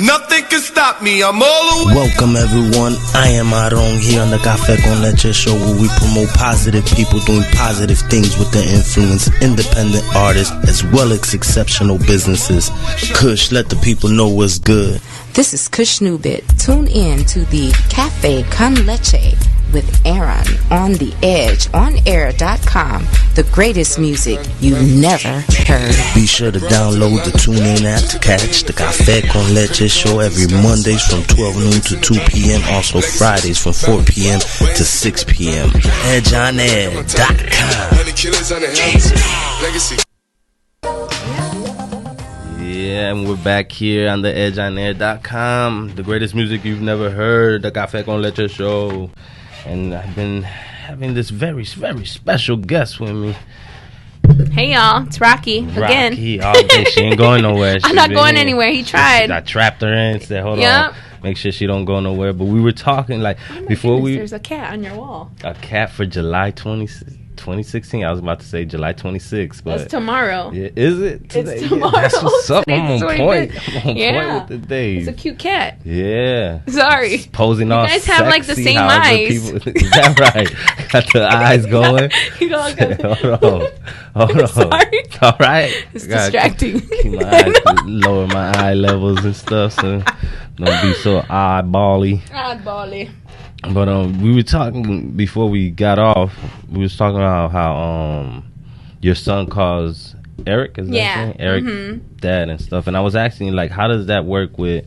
Nothing can stop me. I'm all the way. Welcome everyone. I am Aaron here on the Café con Leche show, where we promote positive people doing positive things with their influence, independent artists as well as exceptional businesses. Kush, let the people know what's good. This is Kush Newbit. Tune in to the Café con Leche with Aaron on the Edge on air.com. The greatest music you've never heard. Be sure to download the TuneIn app to catch the Café con Leche show every Mondays from 12 noon to 2 p.m. Also Fridays from 4 p.m. to 6 p.m. EdgeOnAir.com. Yeah, and we're back here on the EdgeOnAir.com. The greatest music you've never heard, the Café con Leche show. And I've been having this very, very special guest with me. Hey, y'all. It's Rockie again. All day. She ain't going nowhere. I'm not going anywhere. He tried. I trapped her in. Said, hold on. Make sure she don't go nowhere. But we were talking, like, there's a cat on your wall. A cat for July 2016. I was about to say July 26th, but that's tomorrow. Yeah, is it today? It's tomorrow. Yeah, that's what's up. I'm on point. I'm on point with the days. It's a cute cat. Yeah. Sorry. Just posing all sexy. You guys have like the same eyes. Is that right? Got the eyes going. Hold on. Sorry. All right. It's distracting. Keep my eyes, lower my eye levels and stuff, so don't be so eyebally. But we were talking before we got off. We was talking about how your son calls Eric, is that his name? Eric, dad and stuff. And I was asking, like, how does that work with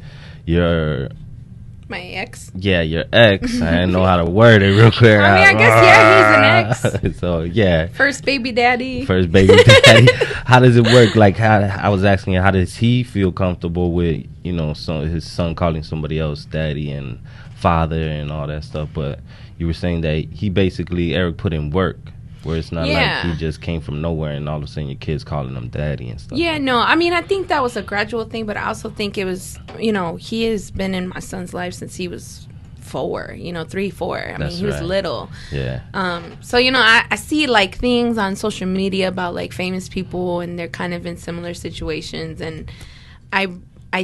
my ex? Yeah, your ex. I didn't know how to word it real quick. I mean, I guess, he's an ex. So, yeah. First baby daddy. How does it work? Like, I was asking, how does he feel comfortable with, his son calling somebody else daddy and father and all that stuff? But you were saying that he basically, Eric, put in work. Where it's not like he just came from nowhere and all of a sudden your kid's calling him daddy and stuff. Yeah, no, I mean, I think that was a gradual thing, but I also think it was, he has been in my son's life since he was 4, 3, 4. I mean, he was little. Yeah. So, I see, like, things on social media about, like, famous people and they're kind of in similar situations. And I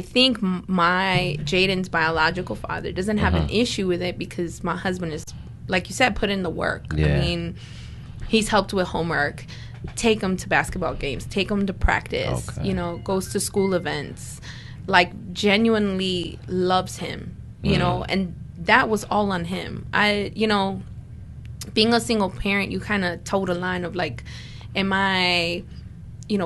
think Jaden's biological father doesn't have an issue with it because my husband is, like you said, put in the work. Yeah. I mean, he's helped with homework, take him to basketball games, take him to practice, goes to school events, like genuinely loves him, and that was all on him. Being a single parent, you kind of toe the line of like, am I,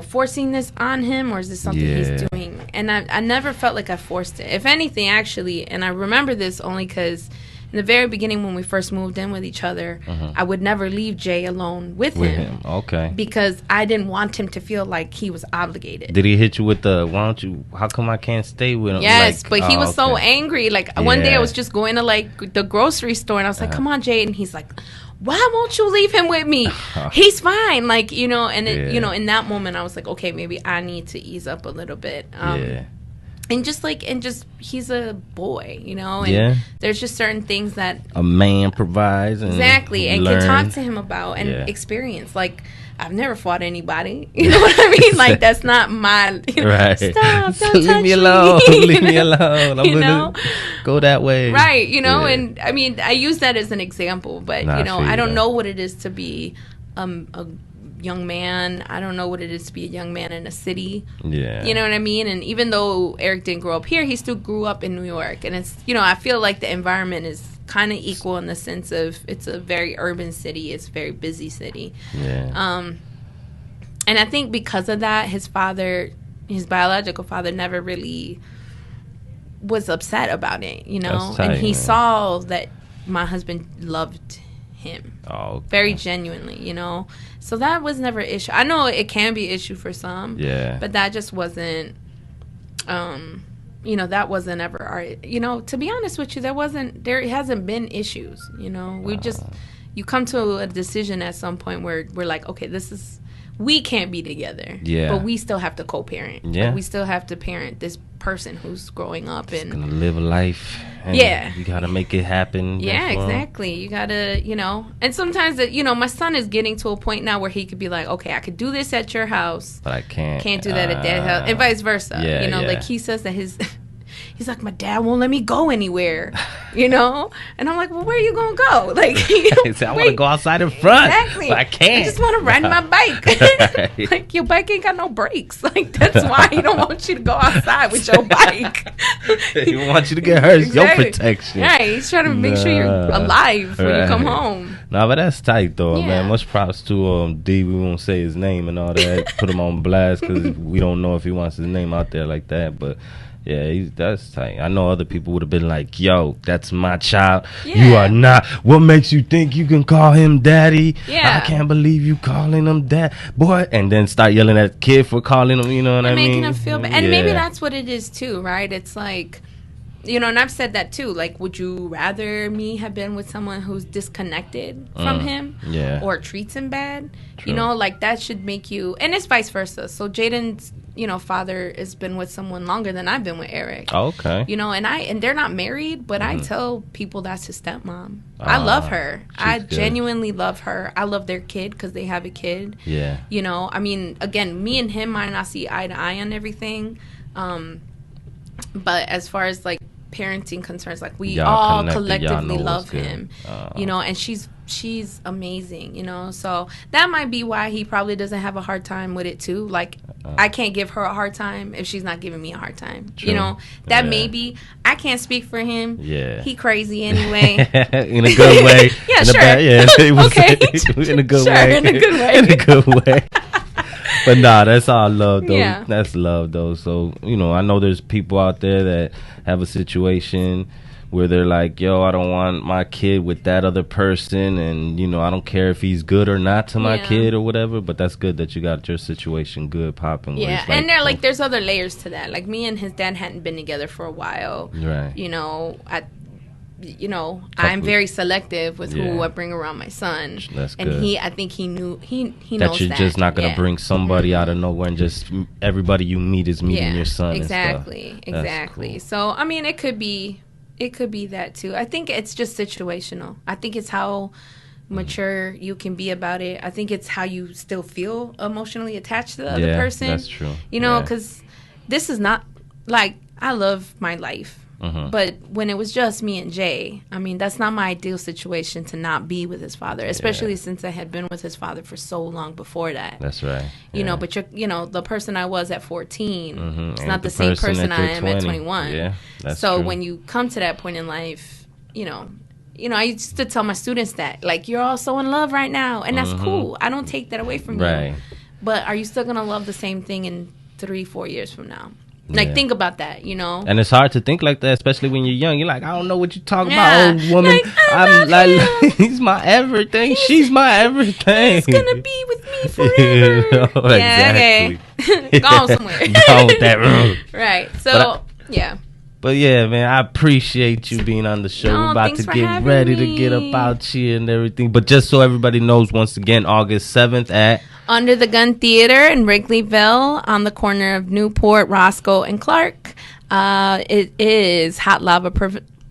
forcing this on him or is this something he's doing? And I never felt like I forced it. If anything, actually, and I remember this only because in the very beginning when we first moved in with each other, I would never leave Jay alone with him. Okay. Because I didn't want him to feel like he was obligated. Did he hit you with how come I can't stay with him? Yes, but he was so angry. Like one day I was just going to like the grocery store and I was like, come on, Jay. And he's like, why won't you leave him with me? He's fine. Like, and it, in that moment I was like, okay, maybe I need to ease up a little bit. And just he's a boy, and there's just certain things that a man provides and exactly and learn. Can talk to him about and experience. Like, I've never fought anybody, you know what I mean? Like, that's not my right. Stop, don't leave touch me alone. Leave me alone. I'm gonna go that way. Right, and I mean, I use that as an example, but I don't know what it is to be a young man. I don't know what it is to be a young man in a city. Yeah. You know what I mean? And even though Eric didn't grow up here, he still grew up in New York. And it's, I feel like the environment is kind of equal in the sense of it's a very urban city. It's a very busy city. Yeah. And I think because of that, his biological father never really was upset about it, That's tight, and he man. saw that my husband loved him. Oh, okay. Very genuinely, So that was never an issue. I know it can be an issue for some. Yeah. But that just wasn't, that wasn't ever our, to be honest with you, there hasn't been issues, you come to a decision at some point where we're like, okay, we can't be together. Yeah. But we still have to co-parent. Yeah. Like, we still have to parent this person who's growing up and gonna live a life. And you gotta make it happen. Yeah, exactly. You gotta, and sometimes my son is getting to a point now where he could be like, okay, I could do this at your house, but I can't do that at dad's house, and vice versa. Like he says that he's like, my dad won't let me go anywhere, and I'm like, well, where are you gonna go? Like, I want to go outside in front, exactly. But I can't. I just want to ride my bike. Like, your bike ain't got no brakes. Like, that's why he don't want you to go outside with your bike. He wants you to get hurt. Exactly. Your protection. Right. He's trying to make sure you're alive when you come home. Nah, but that's tight though, man. Much props to D. We won't say his name and all that. Put him on blast because we don't know if he wants his name out there like that, but. Yeah, that's tight. I know other people would have been like, yo, that's my child. Yeah. You are not. What makes you think you can call him daddy? Yeah. I can't believe you calling him dad. Boy, and then start yelling at the kid for calling him, you know what I mean? Making him feel bad. And maybe that's what it is too, right? It's like, and I've said that too. Like, would you rather me have been with someone who's disconnected from him? Yeah. Or treats him bad? True. Like, that should make you, and it's vice versa. So Jaden's, father has been with someone longer than I've been with Eric. Oh, okay. And they're not married, but I tell people that's his stepmom. I love her. I genuinely love her. I love their kid because they have a kid. Yeah. I mean, again, me and him might not see eye to eye on everything. But as far as like parenting concerns, like we all collectively love him, and she's amazing, so that might be why he probably doesn't have a hard time with it too. Like, I can't give her a hard time if she's not giving me a hard time. True. That maybe I can't speak for him. Yeah, he crazy anyway. In a good way. Yeah, sure. Okay. In a good way. In a good way. But nah, that's all love, though. Yeah. That's love, though. So, I know there's people out there that have a situation where they're like, yo, I don't want my kid with that other person, and, I don't care if he's good or not to my kid or whatever, but that's good that you got your situation good popping. Yeah, and there's other layers to that. Like, me and his dad hadn't been together for a while. Right. I'm very selective with who I bring around my son. That's good. And I think he knows that you're just not going to bring somebody out of nowhere and just everybody you meet is meeting your son. Exactly. Cool. So, I mean, it could be that too. I think it's just situational. I think it's how mature you can be about it. I think it's how you still feel emotionally attached to the other person. That's true. Because this is not like, I love my life. But when it was just me and Jay, I mean, that's not my ideal situation to not be with his father, especially since I had been with his father for so long before that. That's right. But the person I was at 14, it's not the same person I am at 21. Yeah, that's so true. When you come to that point in life, I used to tell my students that, like, you're all so in love right now, and that's cool. I don't take that away from you. But are you still going to love the same thing in 3-4 years from now? Like, think about that, And it's hard to think like that, especially when you're young. You're like, I don't know what you're talking about, old woman. Like, I'm like, he's my everything. She's my everything. He's going to be with me forever. Exactly. Okay. Go on somewhere. Go with that room. Right. So, But yeah, man, I appreciate you being on the show. We're about to get ready to get up out here and everything. But just so everybody knows, once again, August 7th at Under the Gun Theater in Wrigleyville on the corner of Newport, Roscoe, and Clark. It is Hot Lava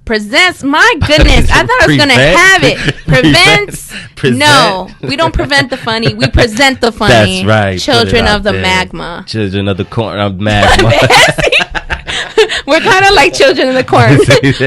presents. My goodness, I thought I was going to have it. Prevents. No, we don't prevent the funny. We present the funny. That's right. Children of the Magma. Children of the corner of magma. We're kind of like Children of the Corn,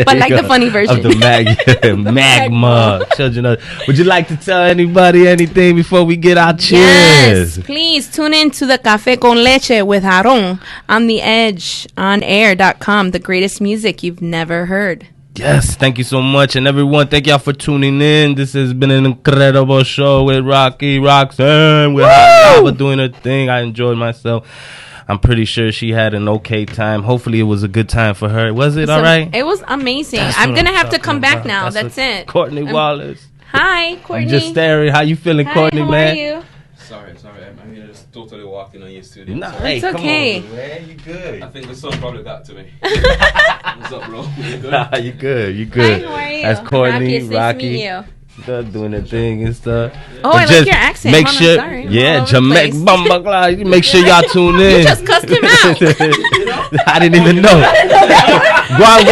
but like the funny version of the magma. Children of. Would you like to tell anybody anything before we get our cheers? Yes, please tune in to the Café con Leche with Aaron on the Edge on air.com. The greatest music you've never heard. Yes, thank you so much. And everyone, thank y'all for tuning in. This has been an incredible show with Rockie, Roxanne, with Hot Lava doing her thing. I enjoyed myself. I'm pretty sure she had an okay time. Hopefully it was a good time for her. Was it all right? It was amazing. I'm going to have to come back now. That's it. Courtney Wallace. Hi, Courtney. You just staring. How you feeling, Courtney, how man? are you? Sorry. I'm here just totally walking on your studio. Nah, it's okay. Come on, man. You good. I think the sun probably got to me. What's up, bro? You good? Nah, you good. You good. Hi, how are you? That's Courtney, Rocky. Rocky. Nice to meet you. Doing the thing and stuff. Oh, I like your accent. Make Mama, sure, sorry. Jamaica. Make sure y'all tune in. You just cussed him out. I didn't even know. Guan.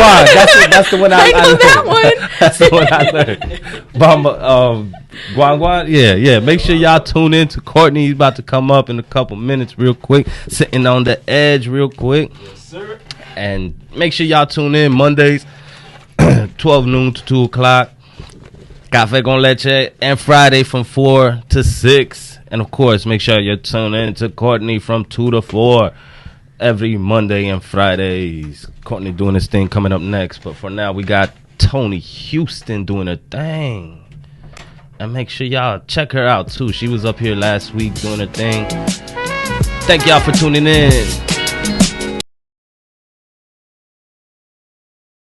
That's the one I know that one. That's the one I learned. Guan. Yeah. Make sure y'all tune in to Courtney. He's about to come up in a couple minutes, real quick. Sitting on the edge, real quick. Yes, sir. And make sure y'all tune in Mondays, 12 noon to 2 o'clock. Café con Leche, and Friday from 4 to 6. And of course, make sure you tune in to Courtney from 2 to 4 every Monday and Fridays. Courtney doing his thing coming up next. But for now, we got Tony Houston doing her thing. And make sure y'all check her out too. She was up here last week doing her thing. Thank y'all for tuning in.